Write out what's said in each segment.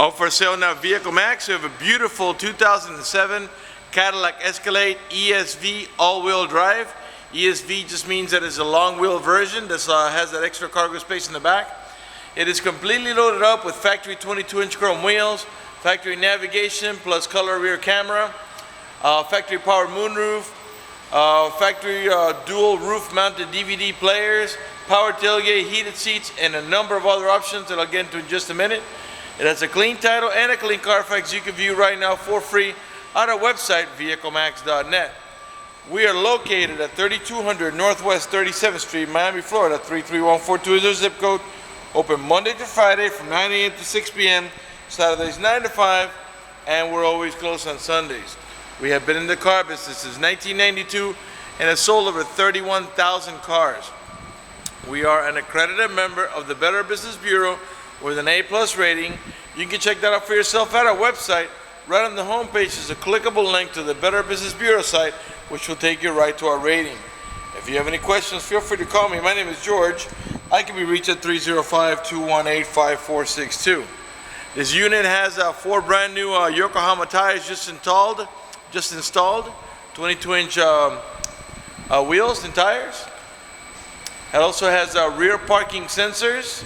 Oh, for sale now, Vehiclemax. We have a beautiful 2007 Cadillac Escalade ESV all-wheel drive. ESV just means that it's a long-wheel version that has that extra cargo space in the back. It is completely loaded up with factory 22-inch chrome wheels, factory navigation plus color rear camera, factory powered moonroof, factory dual roof mounted DVD players, power tailgate, heated seats, and a number of other options that I'll get into in just a minute. It has a clean title and a clean Carfax you can view right now for free on our website, vehiclemax.net. We are located at 3200 Northwest 37th Street, Miami, Florida, 33142 is our zip code. Open Monday to Friday from 9 a.m. to 6 p.m., Saturdays 9 to 5, and we're always closed on Sundays. We have been in the car business since 1992 and have sold over 31,000 cars. We are an accredited member of the Better Business Bureau with an A+ rating. You can check that out for yourself at our website. Right on the home page is a clickable link to the Better Business Bureau site, which will take you right to our rating. If you have any questions, feel free to call me. My name is George. I can be reached at 305-218-5462. This unit has 4 brand new Yokohama tires just installed, 22-inch wheels and tires. It also has rear parking sensors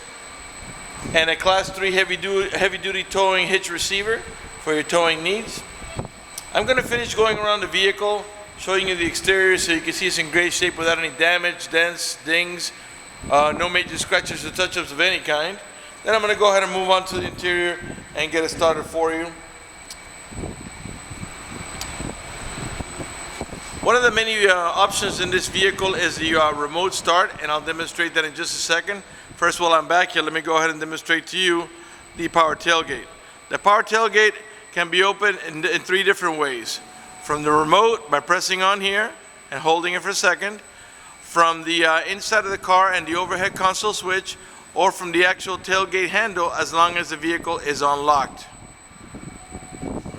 and a Class 3 heavy-duty towing hitch receiver for your towing needs. I'm going to finish going around the vehicle, showing you the exterior so you can see it's in great shape without any damage, dents, dings, no major scratches or touch-ups of any kind. Then I'm going to go ahead and move on to the interior and get it started for you. One of the many options in this vehicle is the remote start, and I'll demonstrate that in just a second. First, while I'm back here, let me go ahead and demonstrate to you the power tailgate. The power tailgate can be opened in 3 different ways. From the remote, by pressing on here and holding it for a second, from the inside of the car and the overhead console switch, or from the actual tailgate handle as long as the vehicle is unlocked.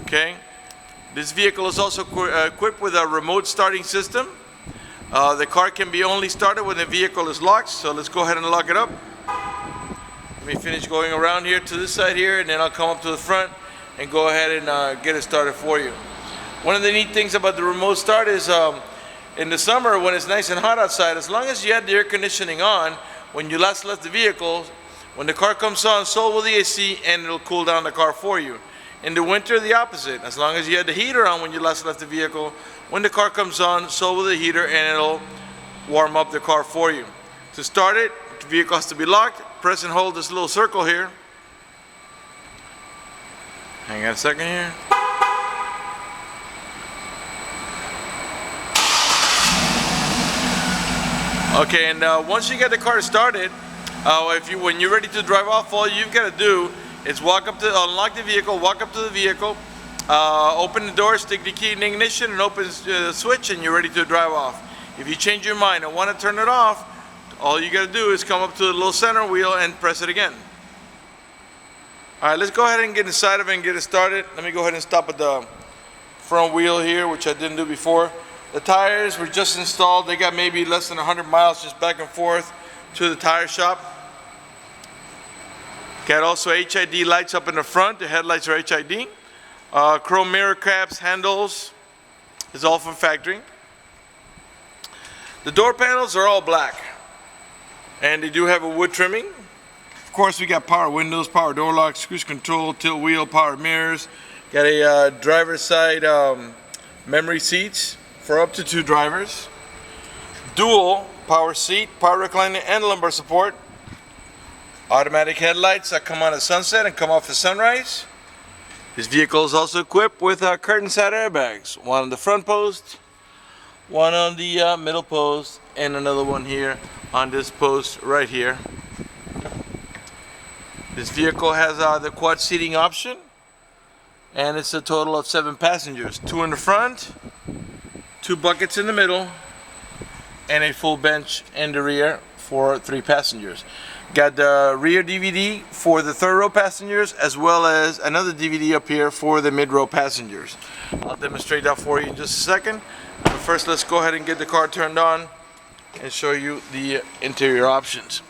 Okay? This vehicle is also equipped with a remote starting system. The car can be only started when the vehicle is locked, so let's go ahead and lock it up. Let me finish going around here to this side here, and then I'll come up to the front and go ahead and get it started for you. One of the neat things about the remote start is in the summer when it's nice and hot outside, as long as you had the air conditioning on when you last left the vehicle, when the car comes on, so will the AC, and it'll cool down the car for you. In the winter, the opposite. As long as you had the heater on when you last left the vehicle, when the car comes on, so will the heater, and it'll warm up the car for you. To start it, the vehicle has to be locked. Press and hold this little circle here. Hang on a second here. Okay, and once you get the car started, when you're ready to drive off, all you've got to do is unlock the vehicle, walk up to the vehicle, open the door, stick the key in the ignition, and open the switch, and you're ready to drive off. If you change your mind and want to turn it off, all you got to do is come up to the little center wheel and press it again. All right, let's go ahead and get inside of it and get it started. Let me go ahead and stop at the front wheel here, which I didn't do before. The tires were just installed. They got maybe less than 100 miles just back and forth to the tire shop. Got also HID lights up in the front. The headlights are HID. Chrome mirror caps, handles is all from factory. The door panels are all black, and they do have a wood trimming. Of course, we got power windows, power door locks, cruise control, tilt wheel, power mirrors. Got a driver's side memory seats for up to 2 drivers. Dual power seat, power reclining, and lumbar support. Automatic headlights that come on at sunset and come off at sunrise. This vehicle is also equipped with curtain side airbags. One on the front post, one on the middle post, and another one here on this post right here. This vehicle has the quad seating option, and it's a total of 7 passengers. 2 in the front, 2 buckets in the middle, and a full bench in the rear for 3 passengers. Got the rear DVD for the 3rd row passengers, as well as another DVD up here for the mid-row passengers. I'll demonstrate that for you in just a second. But first, let's go ahead and get the car turned on and show you the interior options.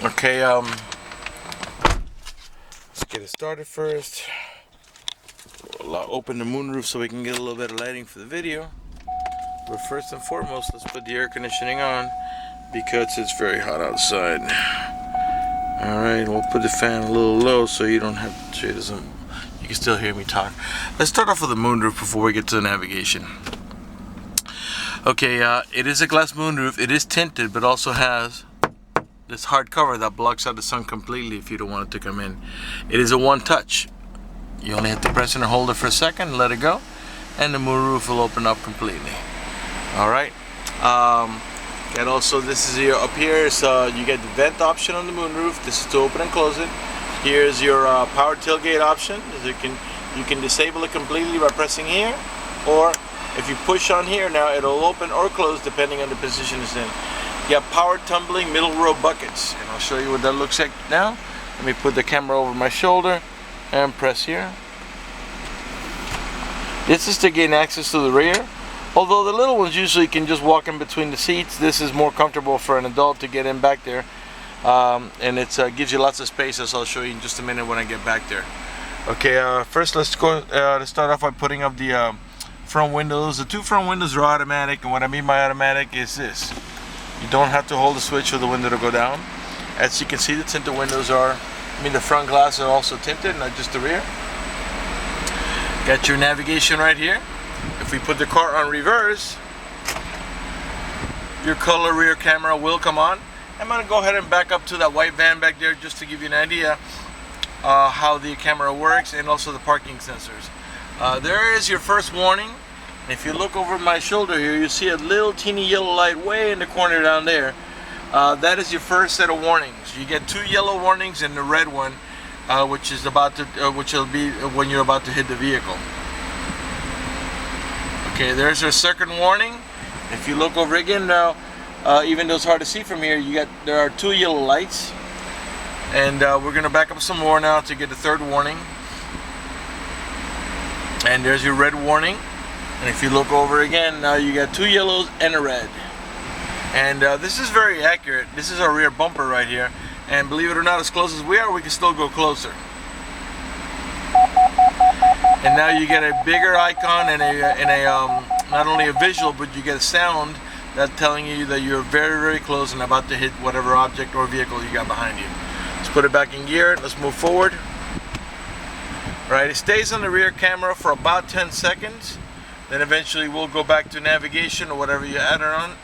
Okay, get it started first. We'll open the moonroof so we can get a little bit of lighting for the video. But first and foremost, let's put the air conditioning on because it's very hot outside. Alright, we'll put the fan a little low so you don't have to, you can still hear me talk. Let's start off with the moonroof before we get to the navigation. Okay, it is a glass moonroof. It is tinted, but also has this hard cover that blocks out the sun completely if you don't want it to come in. It is a one touch. You only have to press it and hold it for a second, let it go, and the moonroof will open up completely. Alright. And also this is your, up here, so you get the vent option on the moonroof. This is to open and close it. Here's your power tailgate option. You can disable it completely by pressing here, or if you push on here now, it'll open or close depending on the position it's in. You have power tumbling middle row buckets, and I'll show you what that looks like now. Let me put the camera over my shoulder and press here. This is to gain access to the rear. Although the little ones usually can just walk in between the seats, this is more comfortable for an adult to get in back there. And it gives you lots of space, as I'll show you in just a minute when I get back there. Okay, first let's go to start off by putting up the front windows. The two front windows are automatic, and what I mean by automatic is this. You don't have to hold the switch for the window to go down. As you can see, the tinted windows the front glass are also tinted, not just the rear. Got your navigation right here. If we put the car on reverse, your color rear camera will come on. I'm going to go ahead and back up to that white van back there just to give you an idea how the camera works, and also the parking sensors. There is your first warning. If you look over my shoulder here, you see a little teeny yellow light way in the corner down there. That is your first set of warnings. You get two yellow warnings and the red one, which will be when you're about to hit the vehicle. Okay, there's your second warning. If you look over again now, even though it's hard to see from here, there are two yellow lights, and we're gonna back up some more now to get the third warning. And there's your red warning. And if you look over again, now you got two yellows and a red. And this is very accurate. This is our rear bumper right here. And believe it or not, as close as we are, we can still go closer. And now you get a bigger icon and not only a visual, but you get a sound that's telling you that you're very, very close and about to hit whatever object or vehicle you got behind you. Let's put it back in gear. Let's move forward. Right, it stays on the rear camera for about 10 seconds. Then eventually we'll go back to navigation or whatever you add it on,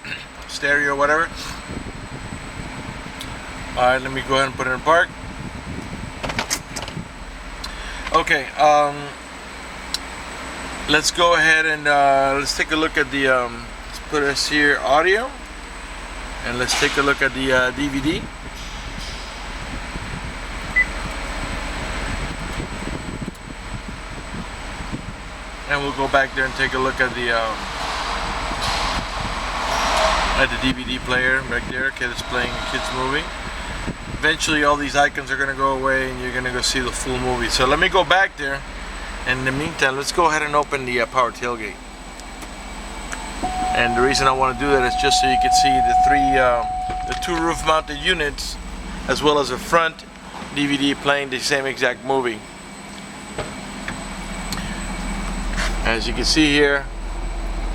stereo or whatever. Alright, let me go ahead and put it in park. Okay, let's go ahead and let's take a look at the, let's put us here audio, and let's take a look at the DVD. And we'll go back there and take a look at the DVD player back there. Kid is playing a kid's movie. Eventually all these icons are going to go away and you're going to go see the full movie. So let me go back there, and in the meantime let's go ahead and open the power tailgate. And the reason I want to do that is just so you can see the two roof mounted units, as well as a front DVD playing the same exact movie. As you can see here,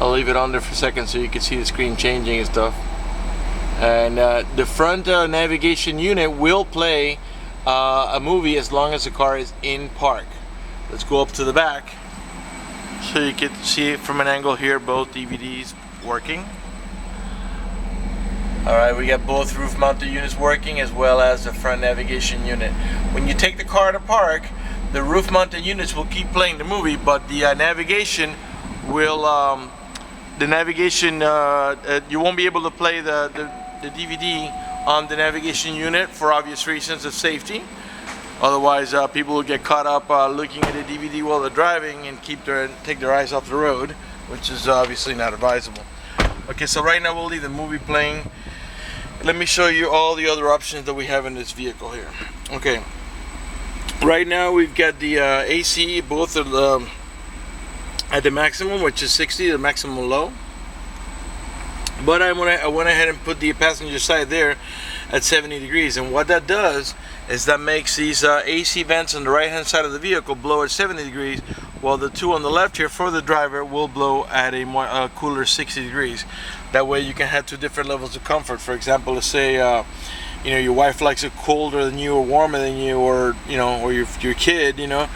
I'll leave it on there for a second so you can see the screen changing and stuff. And the front navigation unit will play a movie as long as the car is in park. Let's go up to the back so you can see it from an angle here, both DVDs working. Alright, we got both roof mounted units working as well as the front navigation unit. When you take the car to park, the roof mounted units will keep playing the movie, but the navigation will, you won't be able to play the DVD on the navigation unit for obvious reasons of safety. Otherwise, people will get caught up looking at the DVD while they're driving and take their eyes off the road, which is obviously not advisable. Okay, so right now we'll leave the movie playing. Let me show you all the other options that we have in this vehicle here. Okay. Right now we've got the AC both at the maximum, which is 60, the maximum low. But I went ahead and put the passenger side there at 70 degrees, and what that does is that makes these AC vents on the right hand side of the vehicle blow at 70 degrees, while the two on the left here for the driver will blow at a more cooler 60 degrees. That way you can have two different levels of comfort. For example, let's say you know, your wife likes it colder than you or warmer than you, or you know, or your kid, you know,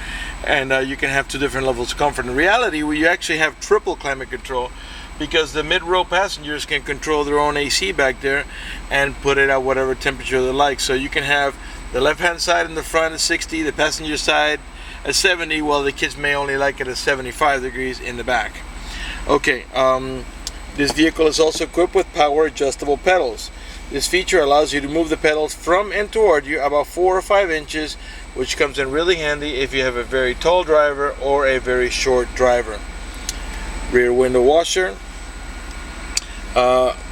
and you can have two different levels of comfort. In reality, we actually have triple climate control, because the mid-row passengers can control their own AC back there and put it at whatever temperature they like. So you can have the left-hand side in the front at 60, the passenger side at 70, while the kids may only like it at 75 degrees in the back. Okay, this vehicle is also equipped with power adjustable pedals. This feature allows you to move the pedals from and toward you about 4 or 5 inches, which comes in really handy if you have a very tall driver or a very short driver. Rear window washer.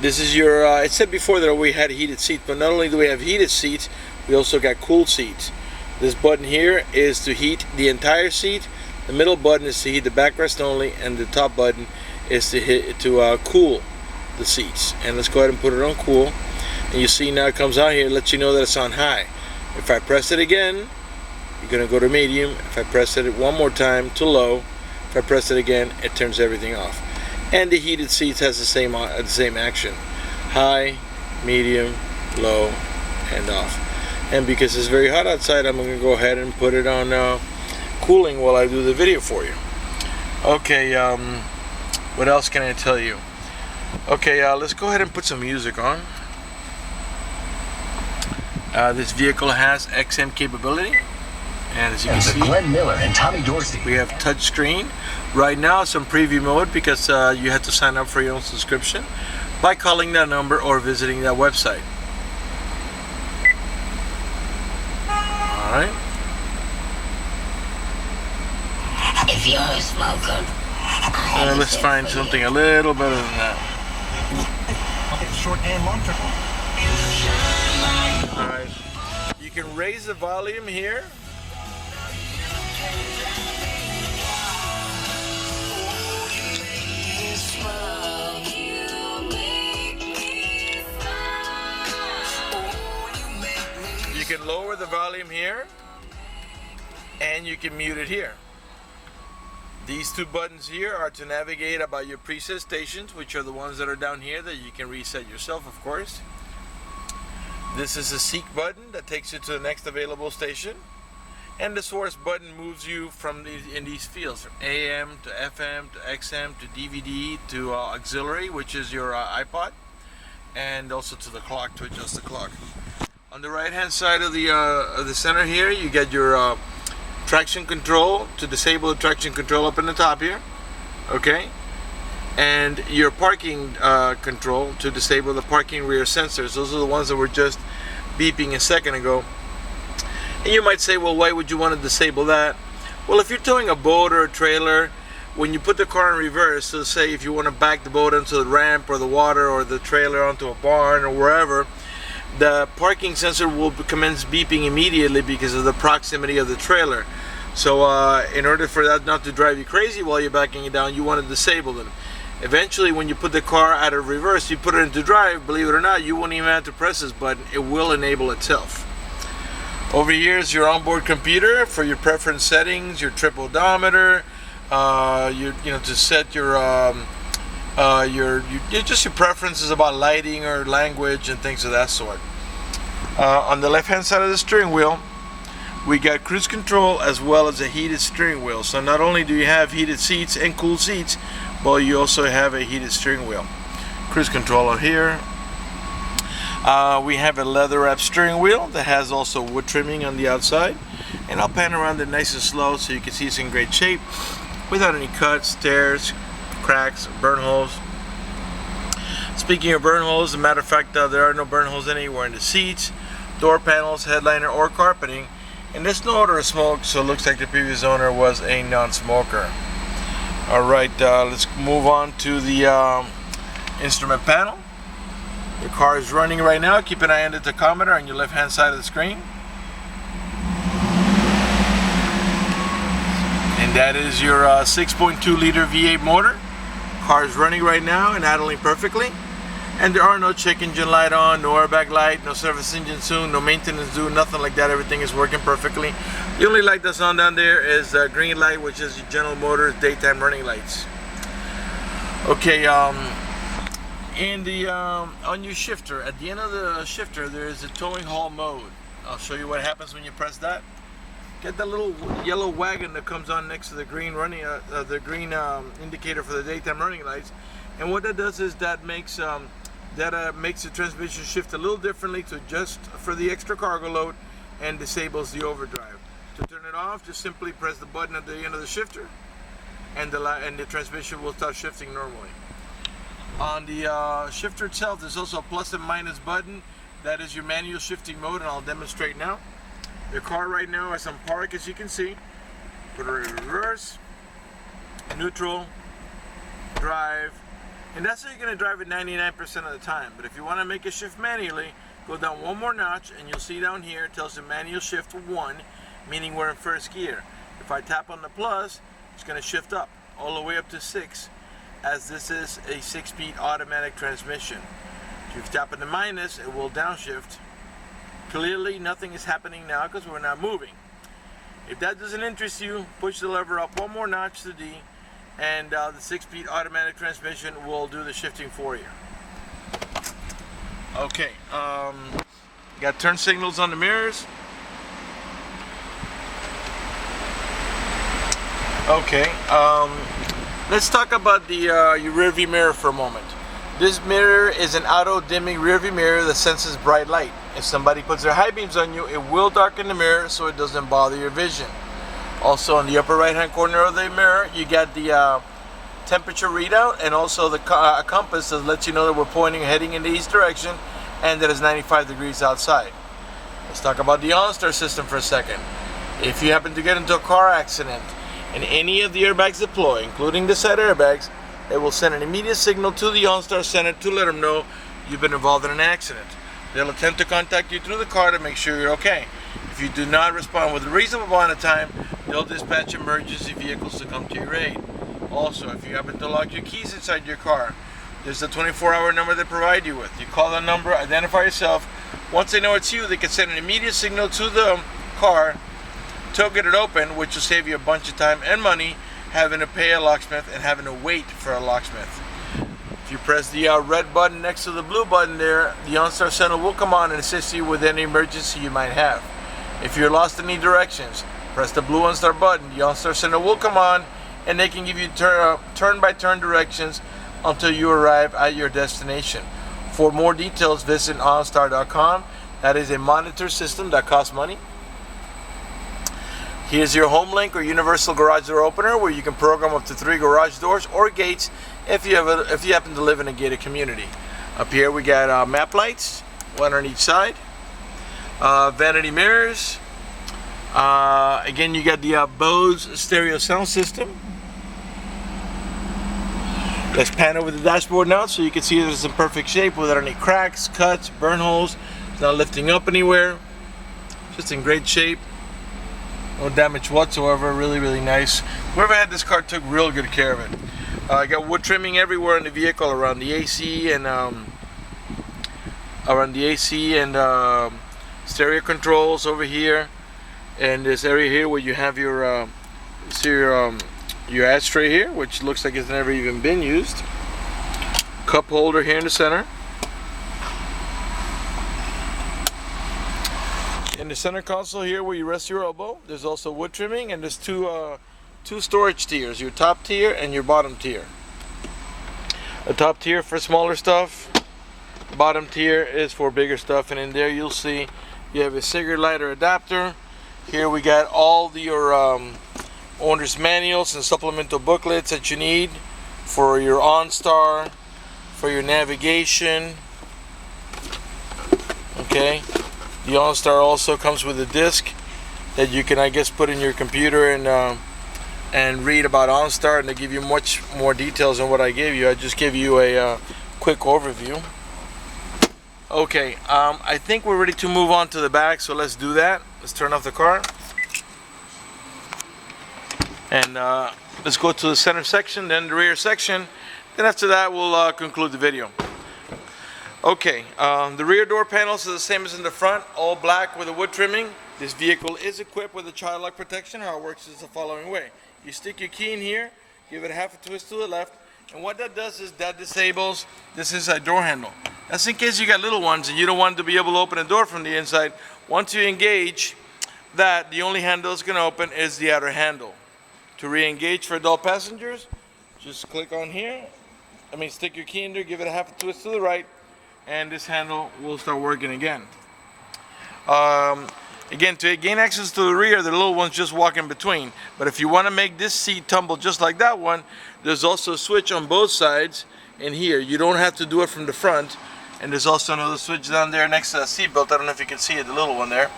This is your, I said before that we had heated seats, but not only do we have heated seats, we also got cool seats. This button here is to heat the entire seat, the middle button is to heat the backrest only, and the top button is to cool the seats. And let's go ahead and put it on cool. And you see now it comes out here, it lets you know that it's on high. If I press it again, you're going to go to medium. If I press it one more time, to low. If I press it again, it turns everything off. And the heated seats has the same action. High, medium, low, and off. And because it's very hot outside, I'm going to go ahead and put it on cooling while I do the video for you. Okay, what else can I tell you? Okay, let's go ahead and put some music on. This vehicle has XM capability, and as you can see, Glenn Miller and Tommy Dorsey. We have touch screen. Right now it's on preview mode because you have to sign up for your own subscription by calling that number or visiting that website. Alright. If you're a smoker, Let's find something a little better than that. Short and long term. Alright. You can raise the volume here. You can lower the volume here, and you can mute it here. These two buttons here are to navigate about your preset stations, which are the ones that are down here that you can reset yourself, of course. This is a seek button that takes you to the next available station, and the source button moves you from in these fields, from AM to FM to XM to DVD to auxiliary, which is your iPod, and also to the clock to adjust the clock. On the right hand side of the center here, you get your traction control to disable the traction control up in the top here, okay, and your parking control to disable the parking rear sensors. Those are the ones that were just beeping a second ago. And you might say, well, why would you want to disable that? Well, if you're towing a boat or a trailer, when you put the car in reverse, so say if you want to back the boat onto the ramp or the water or the trailer onto a barn or wherever, the parking sensor will commence beeping immediately because of the proximity of the trailer. So in order for that not to drive you crazy while you're backing it down, you want to disable them. Eventually, when you put the car out of reverse, you put it into drive, believe it or not, you won't even have to press this button. It will enable itself. Over here is your onboard computer for your preference settings, your trip odometer, to set your just your preferences about lighting or language and things of that sort. On the left hand side of the steering wheel, we got cruise control as well as a heated steering wheel. So not only do you have heated seats and cool seats, but you also have a heated steering wheel. Cruise control up here. We have a leather wrapped steering wheel that has also wood trimming on the outside, and I'll pan around it nice and slow so you can see it's in great shape without any cuts, tears, cracks, burn holes. Speaking of burn holes, as a matter of fact, there are no burn holes anywhere in the seats, door panels, headliner, or carpeting, and there's no odor of smoke, so it looks like the previous owner was a non-smoker. Alright, let's move on to the instrument panel. The car is running right now. Keep an eye on the tachometer on your left hand side of the screen. And that is your 6.2 liter V8 motor. Car is running right now and idling perfectly. And there are no check engine light on, no airbag light, no service engine soon, no maintenance due, nothing like that. Everything is working perfectly. The only light that's on down there is the green light, which is General Motors daytime running lights. Okay, in the on your shifter, at the end of the shifter, there is a towing haul mode. I'll show you what happens when you press that. Get that little yellow wagon that comes on next to the green running, indicator for the daytime running lights, and what that does is that makes the transmission shift a little differently to adjust for the extra cargo load and disables the overdrive. To turn it off, just simply press the button at the end of the shifter, and the transmission will start shifting normally. On the shifter itself, there's also a plus and minus button. That is your manual shifting mode, and I'll demonstrate now. The car right now is on park, as you can see. Put it in reverse, neutral, drive, and that's how you're going to drive it 99% of the time. But if you want to make a shift manually, go down one more notch, and you'll see down here it tells you manual shift 1, meaning we're in first gear. If I tap on the plus, it's going to shift up all the way up to 6, as this is a 6-speed automatic transmission. If you tap on the minus, it will downshift. Clearly nothing is happening now because we're not moving. If that doesn't interest you, push the lever up one more notch to D, and the 6-speed automatic transmission will do the shifting for you. Okay, got turn signals on the mirrors. Okay, let's talk about the your rear view mirror for a moment. This mirror is an auto dimming rear view mirror that senses bright light. If somebody puts their high beams on you, it will darken the mirror so it doesn't bother your vision. Also, in the upper right hand corner of the mirror, you got the temperature readout and also the compass that lets you know that we're heading in the east direction and that it's 95 degrees outside. Let's talk about the OnStar system for a second. If you happen to get into a car accident and any of the airbags deploy, including the side airbags, it will send an immediate signal to the OnStar center to let them know you've been involved in an accident. They'll attempt to contact you through the car to make sure you're okay. If you do not respond with a reasonable amount of time, they'll dispatch emergency vehicles to come to your aid. Also, if you happen to lock your keys inside your car, there's a 24-hour number they provide you with. You call that number, identify yourself. Once they know it's you, they can send an immediate signal to the car to get it open, which will save you a bunch of time and money having to pay a locksmith and having to wait for a locksmith. If you press the red button next to the blue button there, the OnStar Center will come on and assist you with any emergency you might have. If you're lost in any directions, press the blue OnStar button. The OnStar Center will come on and they can give you turn-by-turn directions until you arrive at your destination. For more details, visit OnStar.com. That is a monitor system that costs money. Here's your home link or universal garage door opener where you can program up to 3 garage doors or gates if you happen to live in a gated community. Up here we got map lights, one on each side, vanity mirrors. Again, you got the Bose stereo sound system. Let's pan over the dashboard now so you can see that it's in perfect shape without any cracks, cuts, burn holes. It's not lifting up anywhere. Just in great shape. No damage whatsoever. Really, really nice. Whoever had this car took real good care of it. I got wood trimming everywhere in the vehicle, around the AC and stereo controls over here, and this area here where you have your ashtray here, which looks like it's never even been used. Cup holder here in the center. In the center console here where you rest your elbow, there's also wood trimming, and there's two storage tiers, your top tier and your bottom tier. The top tier for smaller stuff, bottom tier is for bigger stuff, and in there you'll see you have a cigarette lighter adapter. Here we got all your owner's manuals and supplemental booklets that you need for your OnStar, for your navigation. Okay. The OnStar also comes with a disc that you can, I guess, put in your computer and read about OnStar, and they give you much more details than what I gave you. I just gave you a quick overview. Okay, I think we're ready to move on to the back, so let's do that. Let's turn off the car. And let's go to the center section, then the rear section. Then after that, we'll conclude the video. Okay, the rear door panels are the same as in the front, all black with a wood trimming. This vehicle is equipped with a child lock protection. How it works is the following way. You stick your key in here, give it a half a twist to the left, and what that does is that disables this inside door handle. That's in case you got little ones and you don't want to be able to open a door from the inside. Once you engage that, the only handle it's going to open is the outer handle. To re-engage for adult passengers, just click on here. Stick your key in there, give it a half a twist to the right, and this handle will start working again. Again, to gain access to the rear, the little ones just walk in between. But if you want to make this seat tumble just like that one, there's also a switch on both sides in here. You don't have to do it from the front. And there's also another switch down there next to the seat belt. I don't know if you can see it, the little one there.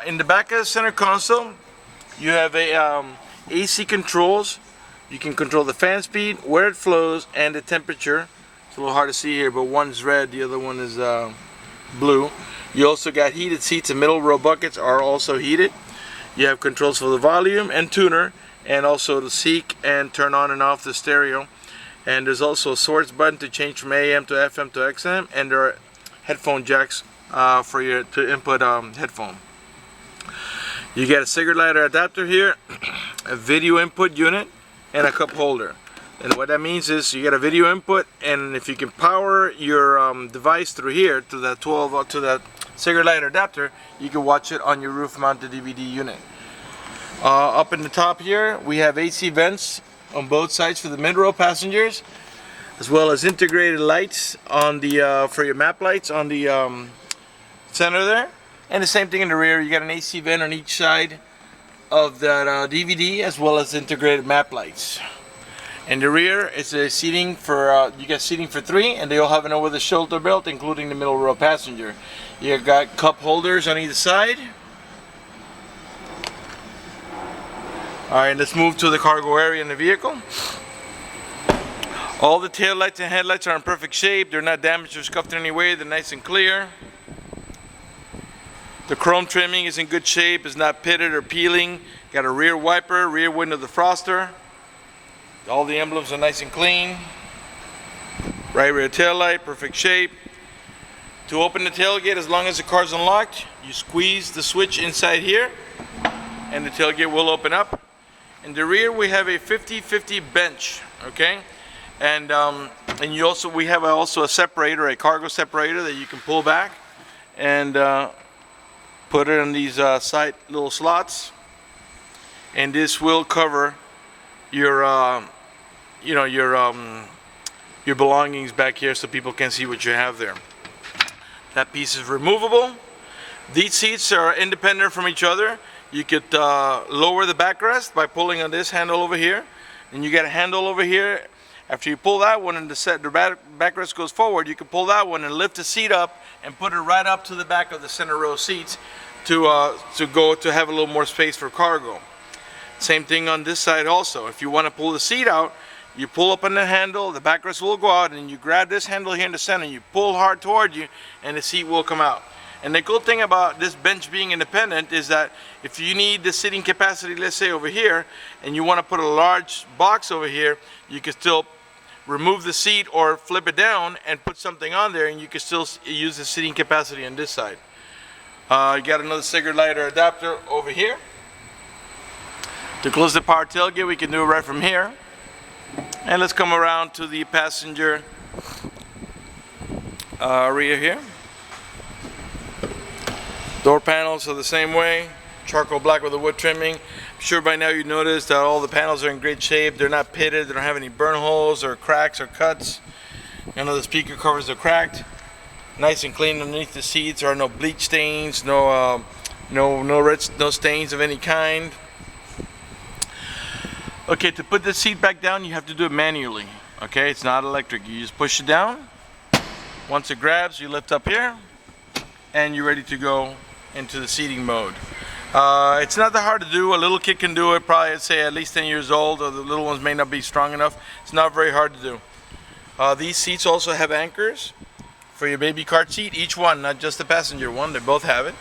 In the back of the center console, you have a AC controls. You can control the fan speed, where it flows, and the temperature. It's a little hard to see here, but one's red, the other one is blue. You also got heated seats. The middle row buckets are also heated. You have controls for the volume and tuner, and also to seek and turn on and off the stereo. And there's also a source button to change from AM to FM to XM, and there are headphone jacks for you to input headphone. You got a cigarette lighter adapter here, a video input unit, and a cup holder. And what that means is you get a video input, and if you can power your device through here to that cigarette lighter adapter, you can watch it on your roof-mounted DVD unit. Up in the top here, we have AC vents on both sides for the mid-row passengers, as well as integrated lights on the for your map lights on the center there. And the same thing in the rear. You got an AC vent on each side of that DVD, as well as integrated map lights. In the rear, it's a seating for you got seating for 3, and they all have an over-the-shoulder belt, including the middle row passenger. You got cup holders on either side. All right, let's move to the cargo area in the vehicle. All the tail lights and headlights are in perfect shape. They're not damaged or scuffed in any way. They're nice and clear. The chrome trimming is in good shape. It's not pitted or peeling. Got a rear wiper, rear window defroster. All the emblems are nice and clean. Right rear tail light, perfect shape. To open the tailgate, as long as the car's unlocked, you squeeze the switch inside here, and the tailgate will open up. In the rear, we have a 50-50 bench, okay? And we have also a separator, a cargo separator that you can pull back and put it in these side little slots, and this will cover your your belongings back here, so people can see what you have there. That piece is removable. These seats are independent from each other. You could lower the backrest by pulling on this handle over here, and you get a handle over here. After you pull that one and the backrest goes forward, you can pull that one and lift the seat up and put it right up to the back of the center row seats to have a little more space for cargo. Same thing on this side also. If you want to pull the seat out, you pull up on the handle, the backrest will go out, and you grab this handle here in the center, you pull hard toward you, and the seat will come out. And the cool thing about this bench being independent is that if you need the seating capacity, let's say over here, and you want to put a large box over here, you can still remove the seat or flip it down and put something on there, and you can still use the seating capacity on this side. You got another cigarette lighter adapter over here. To close the power tailgate, we can do it right from here. And let's come around to the passenger rear here. Door panels are the same way, charcoal black with a wood trimming. I'm sure by now you noticed that all the panels are in great shape. They're not pitted, they don't have any burn holes or cracks or cuts. None of the speaker covers are cracked. Nice and clean underneath the seats. There are no bleach stains, no stains of any kind. Okay, to put the seat back down, you have to do it manually. Okay, it's not electric. You just push it down. Once it grabs, you lift up here, and you're ready to go into the seating mode. It's not that hard to do. A little kid can do it, probably I'd say at least 10 years old, or the little ones may not be strong enough. It's not very hard to do. These seats also have anchors for your baby cart seat, each one, not just the passenger one, they both have it.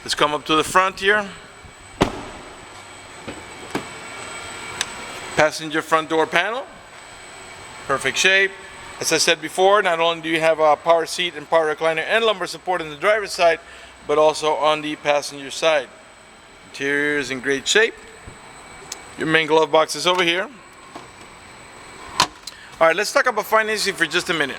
Let's come up to the front here. Passenger front door panel, perfect shape. As I said before, not only do you have a power seat and power recliner and lumbar support on the driver's side, but also on the passenger side. Interior is in great shape. Your main glove box is over here. All right, let's talk about financing for just a minute.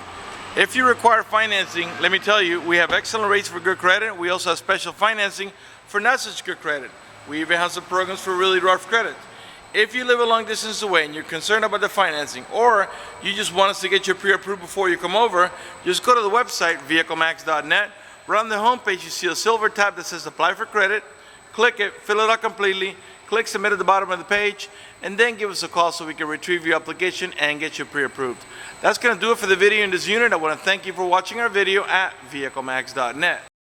If you require financing, let me tell you, we have excellent rates for good credit. We also have special financing for not such good credit. We even have some programs for really rough credit. If you live a long distance away and you're concerned about the financing, or you just want us to get you pre-approved before you come over, just go to the website, vehiclemax.net. Right on the homepage, you see a silver tab that says Apply for Credit. Click it, fill it out completely, click Submit at the bottom of the page, and then give us a call so we can retrieve your application and get you pre-approved. That's going to do it for the video in this unit. I want to thank you for watching our video at vehiclemax.net.